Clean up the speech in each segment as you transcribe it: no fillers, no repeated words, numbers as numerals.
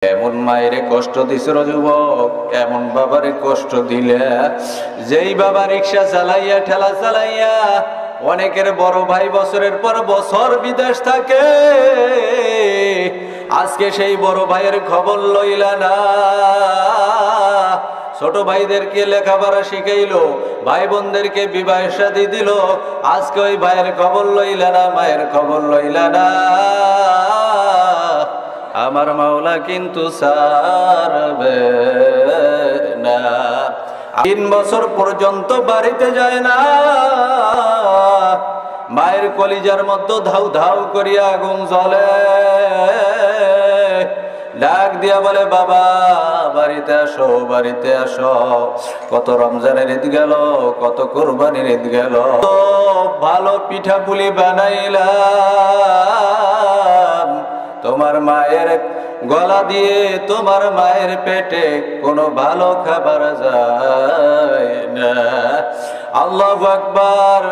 এমন মায়েরে কষ্ট দিছিল যুবক, এমন বাবারে কষ্ট দিলে, যেই বাবা রিক্সা চালাইয়া ঠেলা চালাইয়া অনেকের বড় ভাই বছরের পর বছর বিদেশ থাকে, আজকে সেই বড় ভাইয়ের খবর লইলা না। ছোট ভাইদেরকে লেখাপড়া শিখাইলো, ভাই বোনদেরকে বিবাহ শাদী দিল, আজকে ওই ভাইয়ের খবর লইলা না, মায়ের খবর লইলা না। আমার মাওলা কিন্তু ছাড়বে না। 3 বছর পর্যন্ত বাড়িতে যায় না, মায়ের কলিজার মধ্যে ধাউ ধাউ করিয়া আগুন জ্বলে, ডাক দিয়া বলে বাবা বাড়িতে আসো, বাড়িতে আসো। কত রমজানের ঈদ গেল, কত কোরবানির ঈদ গেল, ভালো পিঠা পুলি বানাইলাম, তোমার মায়ের গলা দিয়ে তোমার মায়ের পেটে কোনো ভালো খাবার যায় না। আল্লাহু আকবার।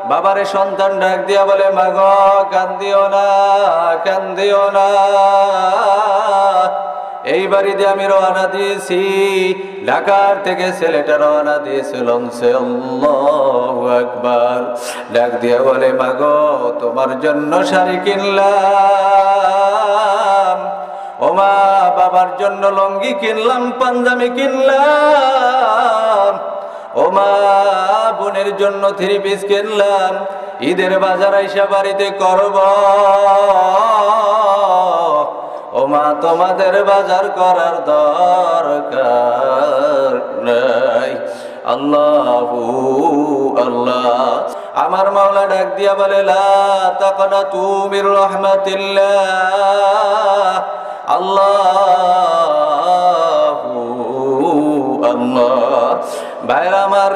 বাবারে সন্তান ডাক দিয়া বলে মা গো কান্দিও না, কান্দিও না, এই বাড়িতে আমি রওনা দিয়েছি, ঢাকার থেকে ছেলেটা রওনা দিয়েছিল। আল্লাহু আকবার। ডাক দিয়া বলে মা গো তোমার জন্য শাড়ি কিনলাম, ও মা বাবার জন্য লুঙ্গি কিনলাম, পাঞ্জাবি কিনলাম, ও মা বোনের জন্য 3 পিস কিনলাম, ঈদের বাজার আইসা বাড়িতে করব, ও মা তোমাদের বাজার করার দরকার নাই। আল্লাহু আল্লাহ। আমার মাওলা ডাক দিয়া বলে লা তাকনাতু মির রাহমাতিল্লাহ। আল্লাহু আল্লাহ। ভাইরা আমার,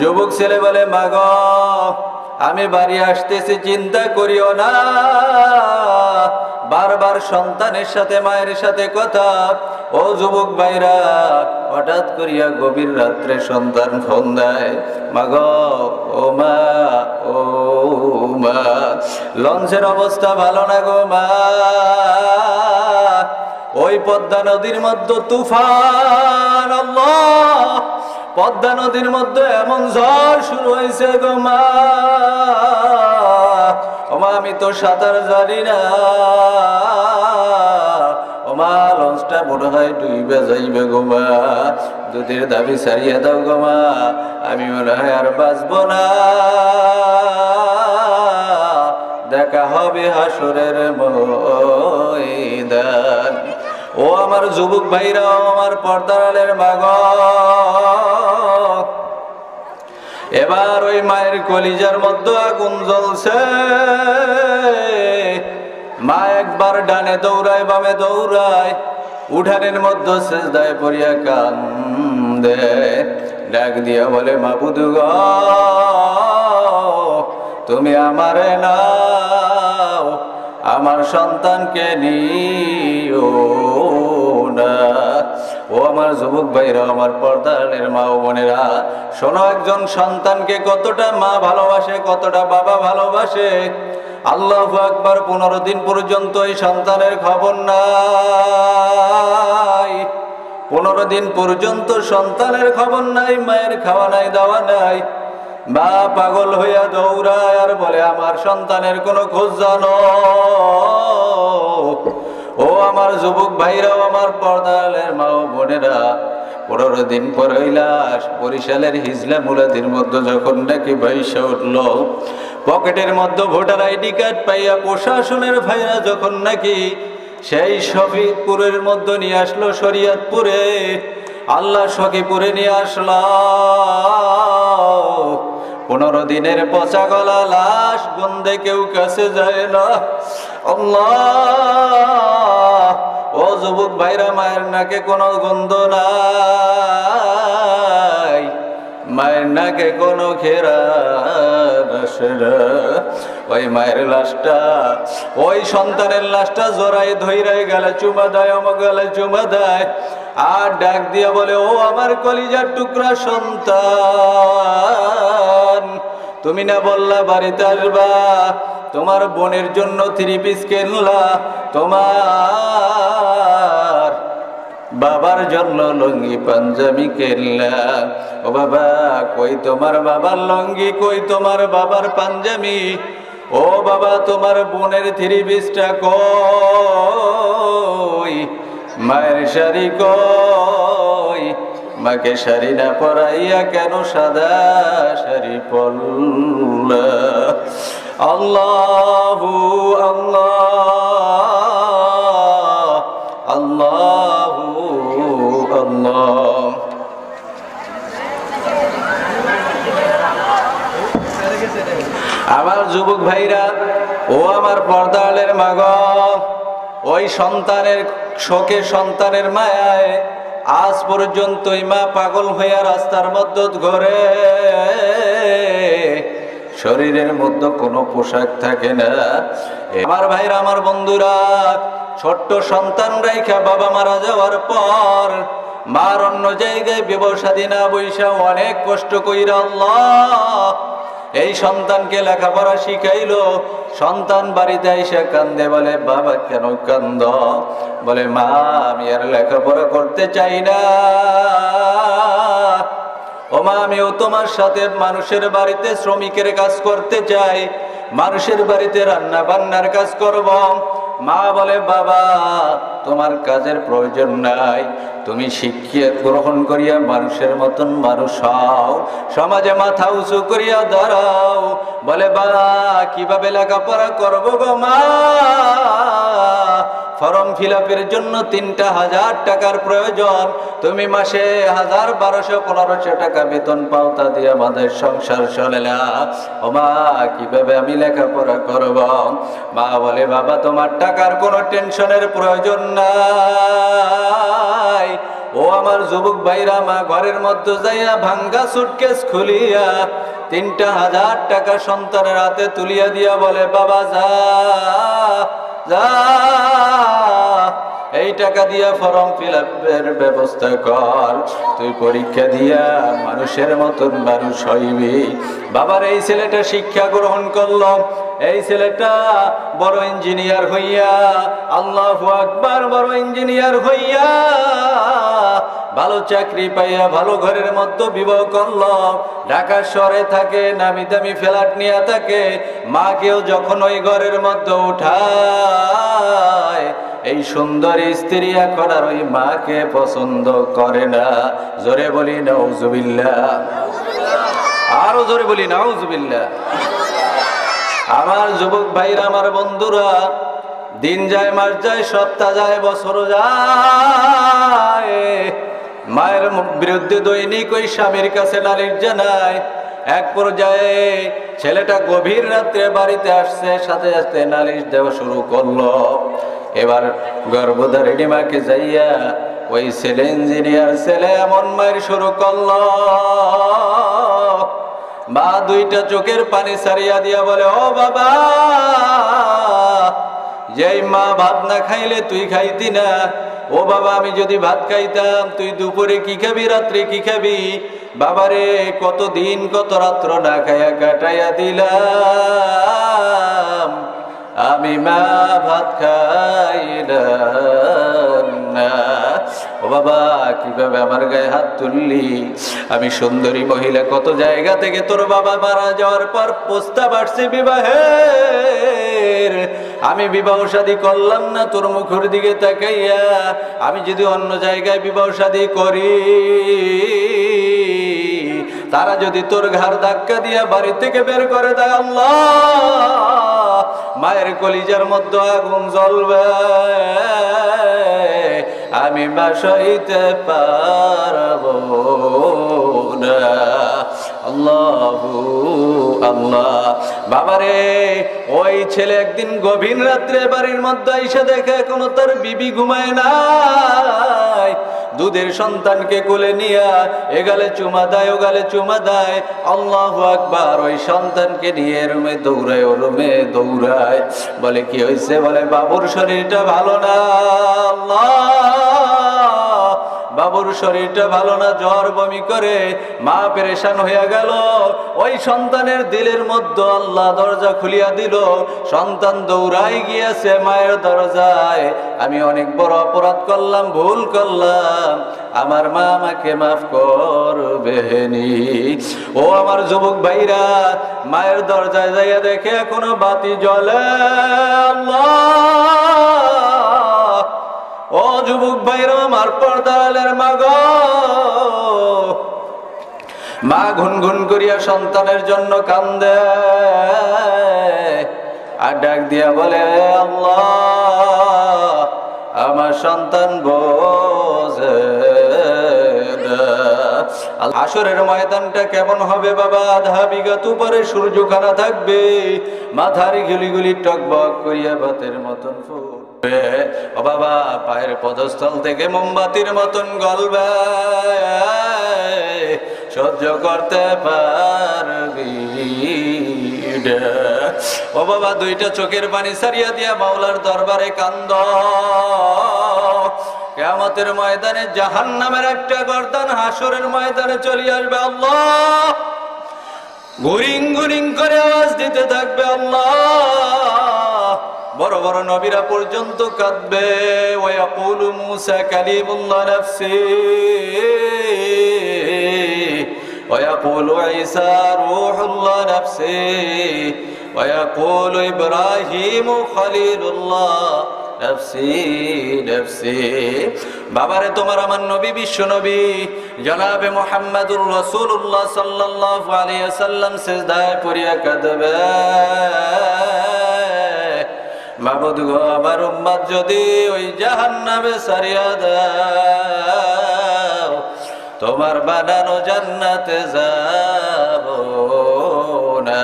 যুবক ছেলে বলে মা গো আমি বাড়ি আসতেছি, চিন্তা করিও না। বারবার সন্তানের সাথে মায়ের সাথে কথা। ও যুবক ভাইরা, হঠাৎ করিয়া গভীর রাত্রে সন্তান ফোন দেয়, মা গো ও মা, ও মা লঞ্চের অবস্থা ভালো না গো মা, ওই পদ্মা নদীর মধ্যে তুফান, আল্লাহ পদ্মা নদীর মধ্যে এমন ঝড় শুরু হয়েছে গো মা, ও মা আমি তো সাঁতার জানি না, ও মা লঞ্চটা মনে হয় ডুবে যাইবে গো মা, দুধের দাবি ছাড়িয়ে দাও গো মা, আমি মনে হয় আর বাঁচব না, দেখা হবে হাসরের ময়দান। ও আমার যুবক ভাইরা, আমার পর্দার আলের মা গো, এবার ওই মায়ের কলিজার মধ্যে আগুন জ্বলছে। মা একবার ডানে দৌড়ায়, বামে দৌড়ায়, উঠানের মধ্যে সেজদায় পড়িয়া কান্দে, ডাক দিয়া বলে মাবুদ গো তুমি আমারে নাও, আমার সন্তানকে নিও না। ও আমার যুবক ভাইরা, আমার পর্দারের মা ও বোনেরা, শোনো, একজন সন্তানকে কতটা মা ভালোবাসে, কতটা বাবা ভালোবাসে। আল্লাহু আকবার। 15 দিন পর্যন্ত এই সন্তানের খবর নাই, 15 দিন পর্যন্ত সন্তানের খবর নাই, মায়ের খাওয়া নাই, দাওয়া নাই। মা পাগল হইয়া দৌড়ায় আর বলে আমার সন্তানের কোনো খোঁজ জানো? ও আমার যুবক ভাইরাও, আমার পর্দালের মা ও বোনেরা, 15 দিন পর ওই লাশ বরিশালের হিজলা মুরাদির মধ্যে যখন নাকি ভাইসা উঠল, পকেটের মধ্যে ভোটার আইডি কার্ড পাইয়া প্রশাসনের ভাইরা যখন নাকি সেই শফিপুরের মধ্যে নিয়ে আসলো, শরিয়তপুরে, আল্লাহ সখীপুরে নিয়ে আসলো, 15 দিনের পচা গলা লাশ, গন্ধে কেউ কাছে যায় না। আল্লাহ, ও যুবক ভাইরা, মায়ের নাকে কোনো গন্ধ নাই, মায়ের নাকে কোনো ঘেরান আসে না। ওই মায়ের লাশটা, ওই সন্তানের লাশটা জড়াই ধইরাই গেলে চুমা দেয়, আমার গেলে চুমা দেয়, আর ডাক দিয়া বলে ও আমার কলিজার টুকরা সন্তান, তুমি না বললা বাড়িতে আসবা, তোমার বোনের জন্য 3 পিস কিনলা, তোমার বাবার জন্য লুঙ্গি পাঞ্জাবি কিনলাম। ও বাবা, কই তোমার বাবার লুঙ্গি, কই তোমার বাবার পাঞ্জাবি? ও বাবা, তোমার বোনের থ্রি পিসটা কই? মায়ের শাড়ি কই? মাকে শাড়ি না পরাইয়া কেন সাদা শাড়ি পরলা? আল্লাহু আল্লাহ, আল্লাহু আল্লাহ। আমার যুবক ভাইরা, ও আমার পর্দালের মা গো, ওই সন্তানের শোকে, সন্তানের মায়ায় আজ পর্যন্তই মা পাগল হইয়া রাস্তার মধ্যে ঘোরে। শরীরের মধ্যে কোনো পোশাক থাকে না। আমার ভাইরা, আমার বন্ধুরা, ছোট্ট সন্তান রেখা বাবা মারা যাওয়ার পর মার অন্য জায়গায় ব্যবসাদী না বৈশা অনেক কষ্ট কইরা আল্লাহ এই সন্তানকে লেখাপড়া শিখাইলো। সন্তান বাড়িতে এসে কান্দে, বলে বাবা কেন কান্দ? বলে মা, আমি আর লেখাপড়া করতে চাই না। ও মা, আমিও তোমার সাথে মানুষের বাড়িতে শ্রমিকের কাজ করতে চাই, মানুষের বাড়িতে রান্না বান্নার কাজ করব। মা বলে বাবা, তোমার কাজের প্রয়োজন নাই, তুমি শিক্ষা গ্রহণ করিয়া মানুষের মতন মানুষ হও, সমাজে মাথা উঁচু করিয়া দাঁড়াও। বলে বাবা, কিভাবে লেখাপড়া করবো গো মা? ফর্ম ফিল আপের জন্য 3,000 টাকার প্রয়োজন, তুমি মাসে 1000, 1200, 1500 টাকা বেতন পাও, তা দিয়ে আমাদের সংসার চলে না। ও মা, কিভাবে আমি লেখাপড়া করব? মা বলে বাবা, তোমার টাকার কোনো টেনশনের প্রয়োজন নাই। ও আমার যুবক ভাইরা, মা ঘরের মধ্যে যাইয়া ভাঙ্গা সুটকেস খুলিয়া 3,000 টাকা সন্তানের হাতে তুলিয়া দিয়া বলে বাবা, যা যা, এই টাকা দিয়া ফর্ম ফিল আপের ব্যবস্থা কর, তুই পরীক্ষা দিয়া মানুষের মতন মানুষ হইবি। বাবার এই ছেলেটা শিক্ষা গ্রহণ করল, এই ছেলেটা বড় ইঞ্জিনিয়ার হইয়া, আল্লাহু আকবার, বড় ইঞ্জিনিয়ার হইয়া ভালো চাকরি পাইয়া ভালো ঘরের মধ্যে বিবাহ করল। ঢাকা শহরে থাকে, নামি দামি ফ্ল্যাট নিয়ে থাকে। মাকেও যখন ওই ঘরের মধ্যে উঠায়, এই সুন্দর স্ত্রী এখন আর ওই মাকে পছন্দ করে না। জোরে বলি নাউজুবিল্লাহ, আরো জোরে বলি নাউজুবিল্লাহ। আমার যুবক ভাইরা, আমার বন্ধুরা, দিন যায়, মাস যায়, সপ্তাহ যায়, বছর যায়, মায়ের বিরুদ্ধে দৈনিক ওই স্বামীর কাছে নালিশ জানায়। এক পর্যায়ে ছেলেটা গভীর রাত্রে বাড়িতে আসছে, সাথে সাথে নালিশ দেওয়া শুরু করলো। এবার গর্ভধারিণী মাকে যাইয়া ওই ছেলে, ইঞ্জিনিয়ার ছেলে, এমন মায়ের শুরু করলো। মা দুইটা চোখের পানি ছাড়িয়া দিয়া বলে, ও বাবা, যেই মা ভাত না খাইলে তুই খাইতি না। ও বাবা, আমি যদি ভাত খাইতাম, তুই দুপুরে কি খাবি, রাত্রে কি খাবি? বাবারে, কত দিন কত রাত্র না খাইয়া কাটাইয়া দিলাম, আমি মা ভাত খাইলাম না। ও বাবা, কিভাবে আমার গায়ে হাত তুললি? আমি সুন্দরী মহিলা, কত জায়গা থেকে তোর বাবা মারা যাওয়ার পর প্রস্তাব আসছে বিবাহের, আমি বিবাহ শাদী করলাম না তোর মুখের দিকে তাকাইয়া। আমি যদি অন্য জায়গায় বিবাহ শাদী করি, তারা যদি তোর ঘাড় ধাক্কা দিয়া বাড়ি থেকে বের করে দেয়, আল্লাহ, মায়ের কলিজার মধ্যে আগুন জ্বলবে, আমি মা সইতে পারবো না। আল্লাহু আল্লাহ। বাবারে, ওই ছেলে একদিন গভীর রাত্রে বাড়ির মধ্যে এসে দেখে এখনো তার বিবি ঘুমায় নাই। দুধের সন্তানকে কোলে নিয়া এগালে চুমা দেয়, ওগালে চুমা দেয়। আল্লাহু আকবার। ওই সন্তানকে নিয়ে রুমে দৌড়ায়, ও রুমে দৌড়ায়। বলে কি হয়েছে? বলে বাবুর শরীরটা ভালো না। আল্লাহ, বাবুর আম্মুর শরীরটা ভালো না, জ্বর বমি করে, মা পেরেশান হইয়া গেল। ওই সন্তানের দিলের মধ্যে আল্লাহ দরজা খুলিয়া দিল। সন্তান দৌড়াই গিয়েছে মায়ের দরজায়, আমি অনেক বড় অপরাধ করলাম, ভুল করলাম, আমার মা আমাকে মাফ করবেনি। ও আমার যুবক ভাইরা, মায়ের দরজায় যাইয়া দেখে এখনো বাতি জ্বলে। আল্লাহ, ও যুবক ভাইরা, আমার পর্দালের মা গো, মা গুনগুন করিয়া সন্তানের জন্য কান্দে আর ডাক দিয়া বলে, আল্লাহ, আমার সন্তান বোঝে না। হাসরের ময়দানটা কেমন হবে বাবা? আধা বিঘাত উপরে সূর্যখানা থাকবে, মাথার গুলিগুলি টকবক করিয়া ভাতের মতন ফুটবে। ও বাবা, পায়ের পদস্থল থেকে মোমবাতির মতন গলবে, সহ্য করতে পারবি না। ও বাবা, দুইটা চোখের পানি সারিয়া দিয়া মাওলার দরবারে কান্দ। কিয়ামতের ময়দানে জাহান্নামের একটা গর্দান হাসরের ময়দানে চলে আসবে। আল্লাহ, গুরিং গুরিং করে আওয়াজ দিতে থাকবে। আল্লাহ, বড় বড় নবীরা পর্যন্ত কাঁদবে। ওয়ায়াকুলু মূসা কালিমুল্লাহ নাফসি, ওয়ায়াকুলু ঈসা রূহুল্লাহ নাফসি, ওয়ায়াকুলু ইব্রাহিমু খলিলুল্লাহ নাফসি নাফসি। বাবারে, তোমার আমার নবী, বিশ্ব নবী জনাবে মুহাম্মদুর রাসূলুল্লাহ সাল্লাল্লাহু আলাইহি ওয়াসাল্লাম সিজদায় পড়িয়া কাঁদবে। মাবুদ গো, আমার উম্মত যদি ওই জাহান্নামে সারিয়া দাও, তোমার বানানো জান্নাতে যাব না।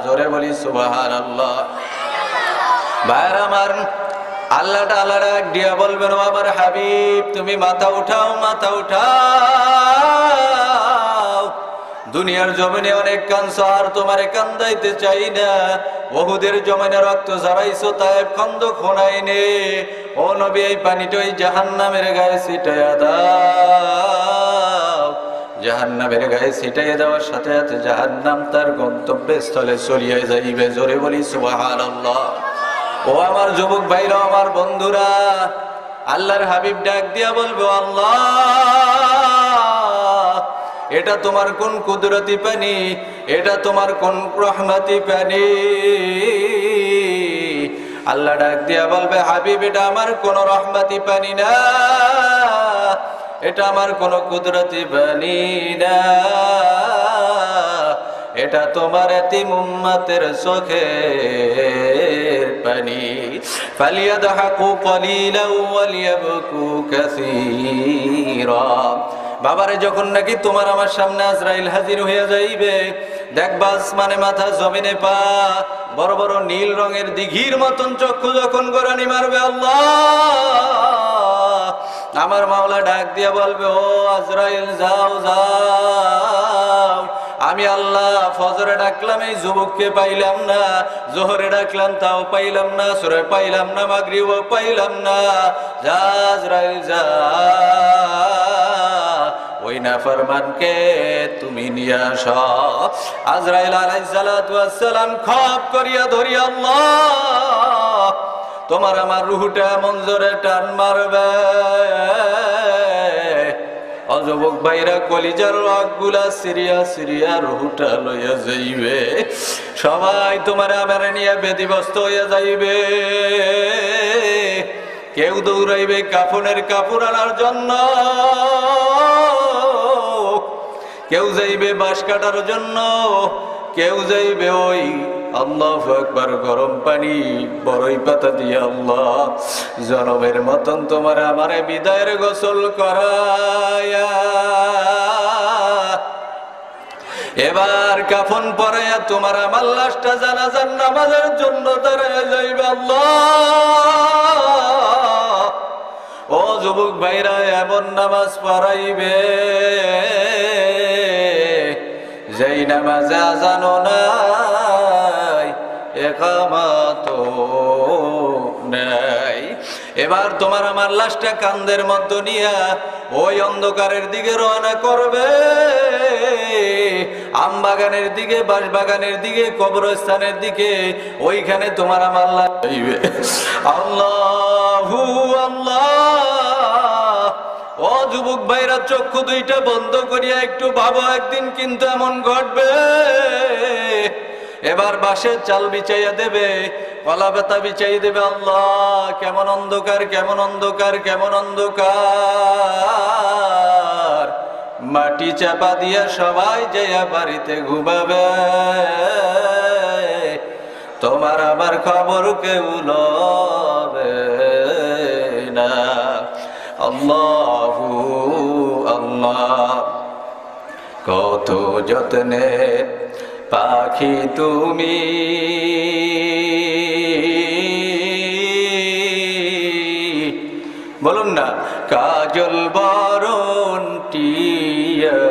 জোরে বলি সুবহানাল্লাহ। ভাইরা আমার, আল্লাহ তাআলা ডাক দিয়া বলবেন, ও আমার হাবিব, তুমি মাথা উঠাও, মাথা উঠাও। দুনিয়ার জমিনে অনেক কাঁদছো, আর তোমারে কান্দাইতে চাই না। ওহুদের জমিনে রক্ত ঝরাইছো, তায়েব খন্দক হুনাইনে। ও নবী, এই পানিটা ওই জাহান্নামের গায়ে ছিটাইয়া দাও। জাহান্নামের গায়ে ছিটাইয়া দেওয়ার সাথে সাথে জাহান্নাম তার গন্তব্যস্থলে চলিয়া যাইবে। জোরে বলি সুবহানাল্লাহ। ও আমার যুবক ভাইরা, আমার বন্ধুরা, আল্লাহর হাবিব ডাক দিয়া বলবো, আল্লাহ, এটা তোমার কোন কুদরতি পানি, এটা তোমার কোন রহমতি পানি? আল্লাহ ডাক দিয়া বলবে, হাবিব, এটা আমার কোন রহমতি পানি না, এটা আমার কোন কুদরতি পানি না, এটা তোমার এতিম উম্মতের চোখের পানি। ফালিয়াদহাকু কলিলাও ওয়ালিয়াবকু কাসীরা। বাবারে, যখন নাকি তোমার আমার সামনে আজরাইল হাজির হইয়া যাইবে, দেখবা আসমানে মাথা, জমিনে পা, বড় বড় নীল রঙের দিঘির মতন চক্ষু যখন গড়ানি মারবে, আল্লাহ, আমার মাওলা ডাক দিয়া বলবে, ও আজরাইল, যাও যাও। আমি আল্লাহ ফজরে ডাকলাম, এই যুবককে পাইলাম না, জোহরে ডাকলাম, তাও পাইলাম না, আসরে পাইলাম না, মাগরিবও পাইলাম না। যা আজরাইল, যা, ওই নাফরমানকে তুমি নিয়ে আসো। আজরাইল আলাইহিস সালাতু ওয়াস সালাম খপ করিয়া ধরি, আল্লাহ, তোমার আমার রূহটা এমন জোরে টান মারবে, যুবক ভাইরা কলিজার রগগুলা সিরিয়া সিরিয়া রূহটা লইয়া যাইবে। সবাই তোমার আমার নিয়ে বেদিবস্ত হইয়া যাইবে। কেউ দৌড়াইবে কাফনের কাপড় আনার জন্য, কেউ যাইবে বাঁশ কাটার জন্য, কেউ যাইবে ওই আল্লাহু আকবার গরম পানি বড়ই পাতা দিয়ে আল্লাহ জনমের মতন তোমার আমারে বিদায়ের গোসল করায়া, এবার কাফন পরাইয়া তোমার আমার লাশটা জানাজার নামাজের জন্য দাঁড়ায় যাইবে। আল্লাহ, ও যুবক ভাইরা, এমন নামাজ পড়াইবে যেই নামাজে আজানও নাই, ইস্তেকামা তো নাই। এবার তোমার আমার লাশটা কান্দের মধ্য নিয়া ওই অন্ধকারের দিকে রওনা করবে, আম বাগানের দিকে, বাঁশ বাগানের দিকে, কবরস্থানের দিকে। ওইখানে তোমার আমার লাশ যাইবে। আল্লাহু আল্লাহ। ও যুবক ভাইরা, চক্ষু দুইটা বন্ধ করিয়া একটু ভাবো, একদিন কিন্তু এমন ঘটবে। এবার বাঁশের চাল বিছাইয়া দেবে, কলা পাতা বিছাই দেবে। আল্লাহ, কেমন অন্ধকার, কেমন অন্ধকার, কেমন অন্ধকার। মাটি চাপা দিয়া সবাই যাইয়া বাড়িতে ঘুমাবে, তোমার আমার খবর কেউ লবে না। আল্লাহু আল্লাহ। কত যত্নে পাখি তুমি, বলুন না, কাজল বরণ টিয়া,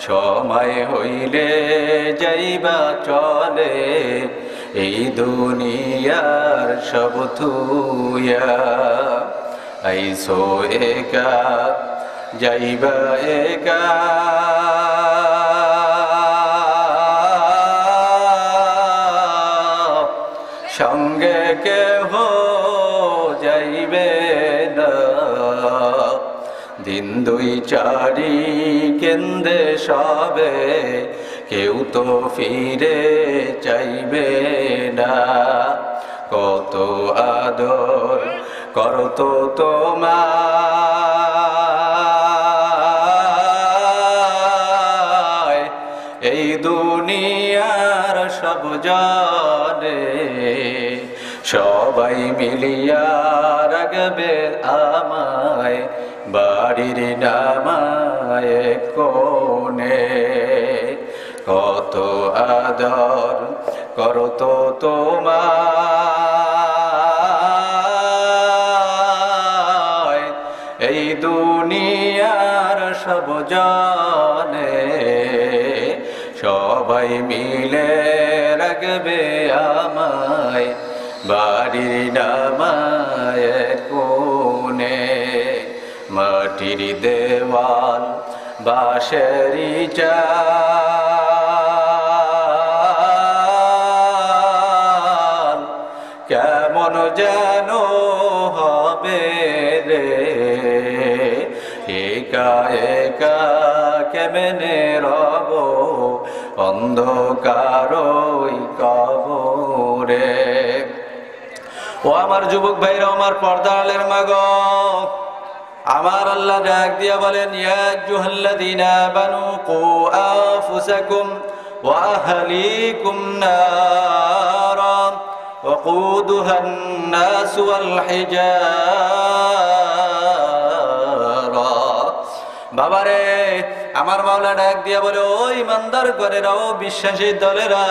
সময় হইলে যাইবা চলে এই দুনিয়ার সব থুইয়া। আইসো একা যাইবা একা, সঙ্গে কেহ যাইবে না। দিন দুই চারি কেন্দে সবে, কেউ তো ফিরে চাইবে না। কত আদর করতো তোমায় এই দুনিয়ার সব জানে, সবাই মিলিয়া রাখবে আমায় বাড়ির নামায় কোণে। কত আদর করতো তোমায় এই দুনিয়ার সব জানে, সবাই মিলে রাখবে আমায় বাড়ির নামায় কোণে। মাটির দেওয়াল বাঁশেরি চাল, কেমন যেন হবে রে একা একা কেমনে রব অন্ধকারই কবরে। ও আমার যুবক ভাইরা, আমার পর্দালের মাগ, আমার আল্লাহ ডাক দিয়া বলেন, ইয়া আইয়ুহাল্লাযীনা আমানু কু আনফুসাকুম ওয়া আহলিকুম নারা ওয়াকুদুহান নাস ওয়াল হিজারা। বাবারে, আমার মাওলা ডাক দিয়া বলে, ও ইমানদার ঘরেরা, ও বিশ্বাসী দলেরা,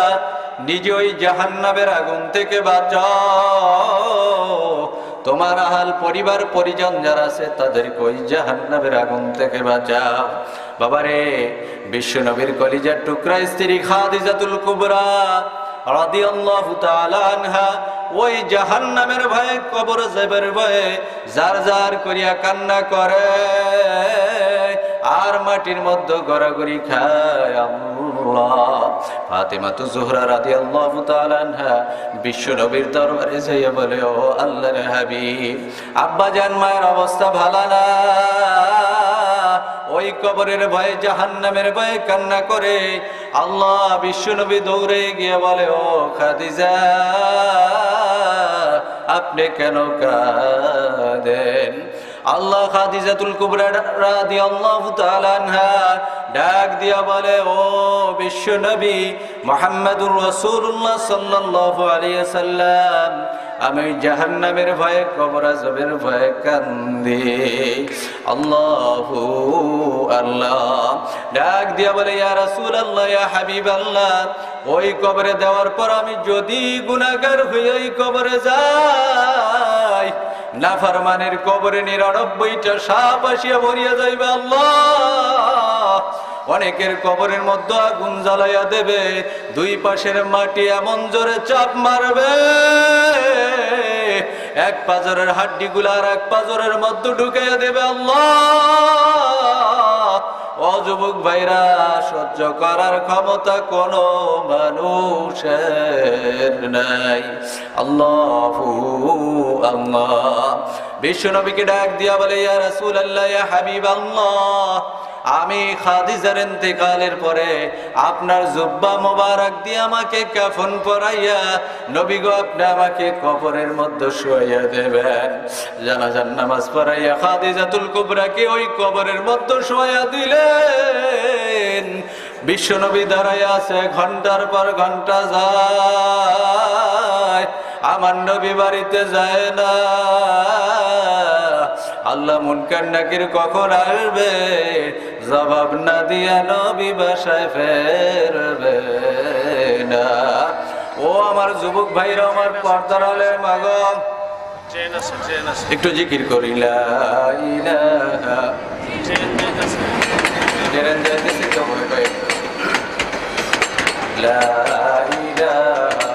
নিজে ওই জাহান্নামের আগুন থেকে বাঁচাও। তোমার আহাল পরিবার পরিজন যারা আছে তাদেরকে ওই জাহান্নামের আগুন থেকে বাঁচাও। বাবারে, বিশ্ব নবীর কলিজার টুকরা স্ত্রী খাদিজাতুল কুবরা রাদিয়াল্লাহু তাআলা আনহা ওই জাহান্নামের ভয়ে, কবর যাবের ভয়ে জার জার করিয়া কান্না করে আর মাটির মধ্যে গড়াগড়ি খায়। আল্লাহ, ফাতেমাতু জোহরা রাদিয়াল্লাহু তাআলা আনহা বিশ্ব নবীর দরবারে যাইয়া বলে, ও আল্লাহর হাবিব, আব্বা জান মায়ের অবস্থা ভালো না, ওই কবরের ভয়ে, জাহান্নামের ভয়ে কান্না করে। আল্লাহ, বিশ্ব নবী দৌড়ে গিয়ে বলে, ও খাদিজা, আপনি কেন কাঁদেন? আল্লাহ খাদিজাতুল কুবরা রাদিয়াল্লাহু তাআলা আনহা ডাক দিয়া বলে, ও বিশ্ব নবী মুহাম্মদুর রাসূলুল্লাহ সাল্লাল্লাহু আলাইহি ওয়াসাল্লাম, আমি জাহান্নামের ভয়ে, কবর আযাবের ভয়ে কান্দি। আল্লাহু আল্লাহ ডাক দিয়া বলে, ইয়া রাসূলুল্লাহ, ইয়া হাবিবাল্লাহ, ওই কবরে দেওয়ার পর আমি যদি গুনাহগার হয়ে ওই কবরে যাই, নাফরমানের কবরে ৯৯টা সাপ আসিয়া ভরিয়া যাইবে। আল্লাহ, অনেকের কবরের মধ্যে আগুন জ্বালাইয়া দেবে, দুই পাশের মাটি এমন জোরে চাপ মারবে এক পাজরের হাড্ডি গুলা আর এক পাজরের মধ্যে ঢুকাইয়া দেবে। আল্লাহ, ও যুবক ভাইরা, সহ্য করার ক্ষমতা কোনো মানুষের নাই। আল্লাহু আল্লাহ। বিশ্ব নবীকে ডাক দিয়া বলে, ইয়া রাসূলুল্লাহ, ইয়া হাবিবাল্লাহ, আমি খাদিজার ইন্তেকালের পরে আপনার জুব্বা মোবারক দিয়ে আমাকে কাফন পরাইয়া নবী গো আপনি আমাকে কবরের মধ্যে শুয়াইয়া দেবেন। জানাজার নামাজ পড়াইয়া খাদিজাতুল কুবরাকে ওই কবরের মধ্যে শুয়াইয়া দিলেন। বিশ্ব নবী দাঁড়াইয়া আছে, ঘন্টার পর ঘন্টা যায়, আমার নবী বাড়িতে যায় না। আল্লাহ মুনকার নাকির কখন আসবে, জবাব না দিয়া নবী বাসায় ফেরবে না। ও আমার যুবক ভাইরা, আমার পর্দার আলের মাগো, একটু জিকির করি লা ইলাহা লা ইলাহা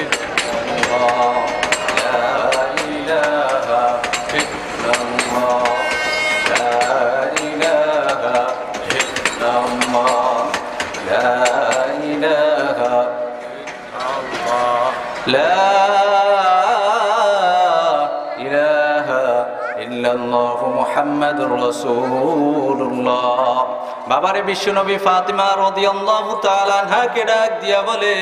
ইল্লাল্লাহ, লা ইলাহা ইল্লাল্লাহ, লা ইলাহা ইল্লাল্লাহ, লা ইলাহা ইল্লাল্লাহ, লা ইলাহা ইল্লাল্লাহ মুহাম্মাদুর রাসূলুল্লাহ। বাবারে বিশ্বনবী ফাতেমা রাদিয়াল্লাহু তাআলা আনহাকে ডাক দিয়া বলে,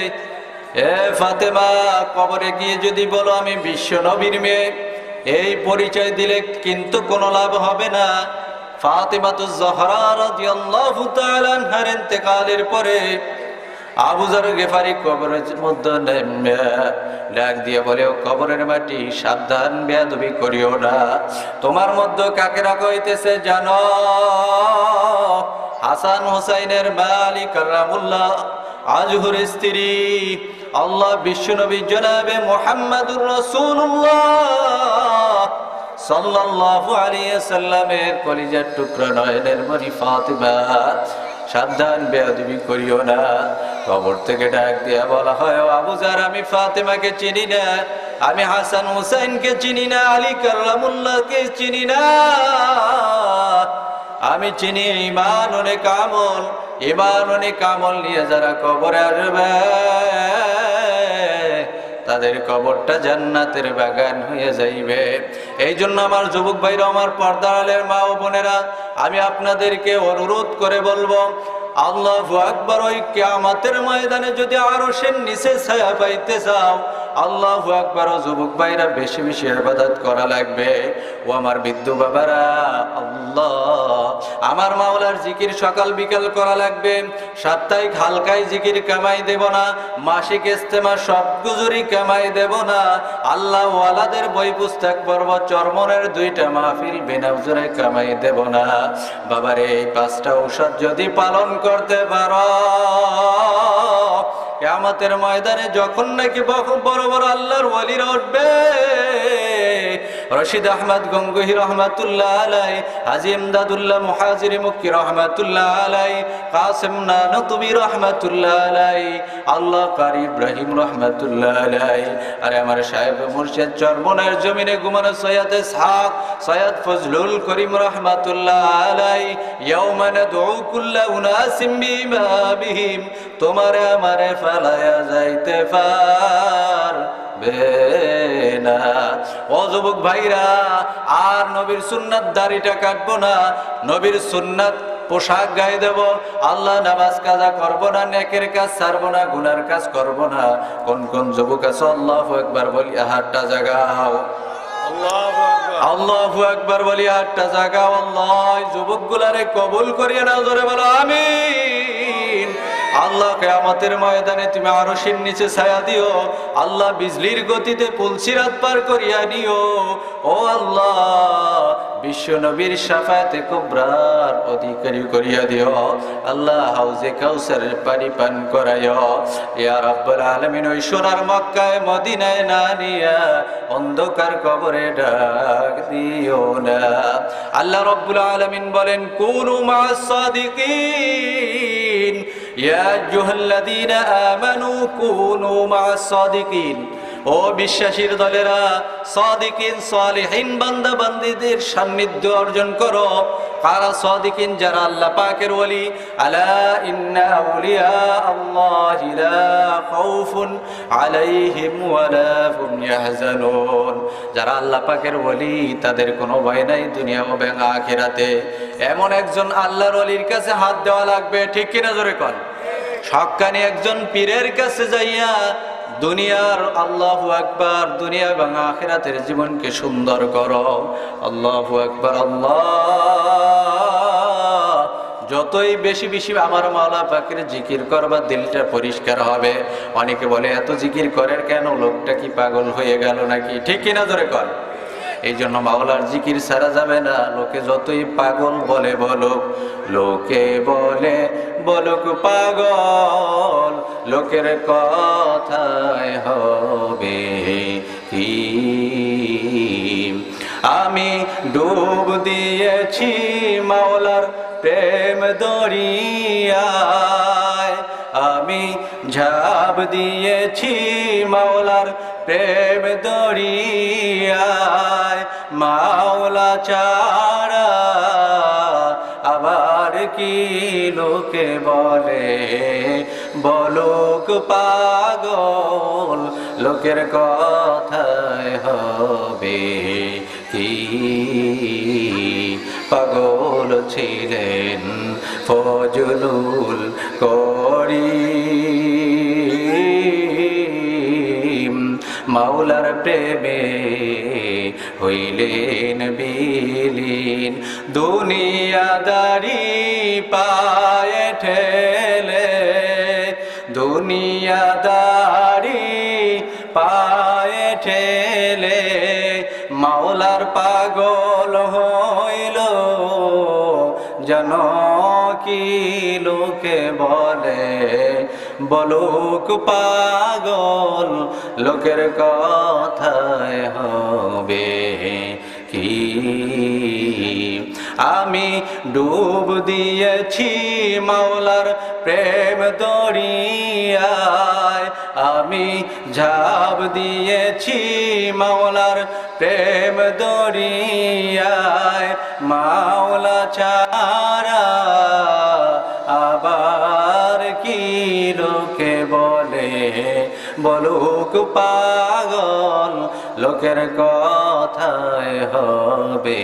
এ ফাতেমা, কবরে গিয়ে যদি বলো আমি বিশ্বনবীর মেয়ে, এই পরিচয় দিলে কিন্তু কোনো লাভ হবে না। ফাতেমাতুজ জহরা রাদিয়াল্লাহু তাআলা আনহার ইন্তেকালের পরে আবু যর গিফারি কবরের মধ্যে নেমে ডাক দিয়ে বলে, ও কবরের মাটি, সাবধান, বেয়াদবি করিও না। তোমার মধ্যে কাকে রাখা হইতেছে জানো? হাসান হুসাইনের মালিক কারামুল্লাহ আজহুর স্ত্রী আল্লাহ বিশ্বনবী জনাবে মুহাম্মাদুর রাসূলুল্লাহ সাল্লাল্লাহু আলাইহি সাল্লামের কলিজার টুকরা নয়নের মনি ফাতিমা, সাবধান, বেয়াদবি করিও না। কবর থেকে ডাক দিয়া বলা হয়, ও আবু যর, আমি ফাতেমাকে চিনি না, আমি হাসান হুসাইনকে চিনি না, আলী কারামুল্লাহকে চিনি না। আমি চিনি ঈমান অনেক আমল, ঈমান অনেক আমল নিয়ে যারা কবরে আসবে তাদের কবরটা জান্নাতের বাগান হয়ে যাইবে। এই জন্য আমার যুবক ভাইরা, আমার পর্দারের মা ও বোনেরা, আমি আপনাদেরকে অনুরোধ করে বলবো, আল্লাহু আকবার, ওই কিয়ামতের ময়দানে যদি আরশের নিচে ছায়া পাইতে চাও, আল্লাহু আকবার, ও যুবক ভাইরা বেশি বেশি ইবাদত করা লাগবে। ও আমার বৃদ্ধ বাবারা, আল্লাহ, আমার মাওলার জিকির সকাল বিকাল করা লাগবে। সাপ্তাহিক হালকায় জিকির কামাই দেব না, মাসিক ইস্তেমা সব গুজুরি কামাই দেব না। আল্লাহ ওয়ালাদের বই পুস্তক পর্ব চরমনের 2টা মাহফিল বিনা উজুরে কামাই দেব না। বাবারে, এই 5টা ঔষধ যদি পালন করতে পারো, কিয়ামতের ময়দানে যখন নাকি বড় বড় আল্লাহর ওয়ালিরা উঠবে, রশিদ আহমদ গঙ্গুহি রহমাতুল্লাহ আলাই, হাজী ইমদাদুল্লাহ মুহাজিরি মুক্কি রহমাতুল্লাহ আলাই, কাসিম নানতুবি রহমাতুল্লাহ আলাই, আল্লাহ কারি ইব্রাহিম রহমাতুল্লাহ আলাই, আরে আমার সাহেব মুর্শিদ চরমনের জমিনে ঘুমানো সৈয়দ ইসহাক, সৈয়দ ফজলুল করিম রহমাতুল্লাহ আলাই, ইয়াউমা নাদউ কুল্লা উনাসিম বিইমামিহিম, তোমারে আমারে ফালায়া যাইতে পারবে না। ও যুবক ভাইরা, আর নবীর সুন্নাত দাড়িটা কাটবো না, নবীর সুন্নাত পোশাক গায়ে দেব, আল্লাহ নামাজ কাজা করবো না, নেকের কাজ ছাড়বো না, গুনার কাজ করবো না। কোন কোন যুবক আছে আল্লাহু আকবার বলি হাতটা জাগাও, আল্লাহু আকবার বলি হাতটা জাগাও। আল্লাহ যুবক গুলারে কবুল করিয়ে নাও, জোরে বলো আমিন। আল্লাহ কিয়ামতের ময়দানে তুমি আরশের নিচে ছায়া দিও। আল্লাহ বিজলির গতিতে পুলসিরাত পার করিয়া নিও। ও আল্লাহ বিশ্ব নবীর শাফায়াতে কুবরার অধিকারী করিয়া দিও। আল্লাহ হাউজে কাউসারের পানি পান করাইও। ইয়া রাব্বুল আলামিন ওই সোনার মক্কায় মদিনায় না নিয়া অন্ধকার কবরে ডাক দিও না। আল্লাহ রাব্বুল আলামিন বলেন কুনু মা'আস সাদিকিন ইয়া আইয়ুহাল্লাযীনা আমানু কুনু মা'আস সাদিকিন। ও বিশ্বাসীর দলেরা সাদিকিন সালিহিন বান্দা বান্দীদের সান্নিধ্য অর্জন করো। কারা সাদিকিন? যারা আল্লাহ পাকের ওলি। আলা ইন্না আউলিয়া আল্লাহি লা খাউফুন আলাইহিম ওয়া লা হুম ইয়াহজানুন। যারা আল্লাহ পাকের ওলি তাদের কোনো ভয় নাই দুনিয়া এবং আখিরাতে। এমন একজন আল্লাহর ওলির কাছে হাত দেওয়া লাগবে, ঠিক কিনা জোরে কোন? সক্কানি একজন পীরের কাছে যাইয়া দুনিয়ার আল্লাহু আকবার, দুনিয়া এবং আখিরাতের জীবনকে সুন্দর করো। আল্লাহু আকবার। আল্লাহ যতই বেশি বেশি আমার মাওলা পাকের জিকির করবা দিলটা পরিষ্কার হবে। অনেকে বলে এত জিকির করেন কেন, লোকটা কি পাগল হয়ে গেল নাকি? ঠিক কিনা জোরে কর। এই জন্য মাওলার জিকির ছাড়া যাবে না। লোকে যতই পাগল বলে বলুক, লোকে বলে বলুক পাগল, লোকের কথায় হবে কি? আমি ডুব দিয়েছি মাওলার প্রেম দরিয়ায়, আমি ঝাঁপ দিয়েছি মাওলার প্রেম দরিয়ায়। মাওলা ছাড়া আবার কি লোকে বলে বলুক পাগল, লোকের কথায় হবে কি? পাগল ছিলেন ফজলুল করিম, মাওলার প্রেমে হইলেন বিলীন। দুনিয়াদারি পায়ে ঠেলে, দুনিয়াদারি পায়ে ঠেলে মাওলার পাগল হইল। জানো কি লোকে বলে বলুক পাগল, লোকের কথায় হবে কি? আমি ডুব দিয়েছি মাওলার প্রেম দরিয়ায়, আমি ঝাঁপ দিয়েছি মাওলার প্রেম দরিয়ায়। মাওলা ছাড়া আবার কি লোকে বলে বলুক পাগল, লোকের কথায় হবে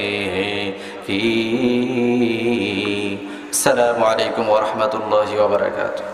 কি? আসসালামু আলাইকুম ওয়া রাহমাতুল্লাহি ওয়া বারাকাতুহু।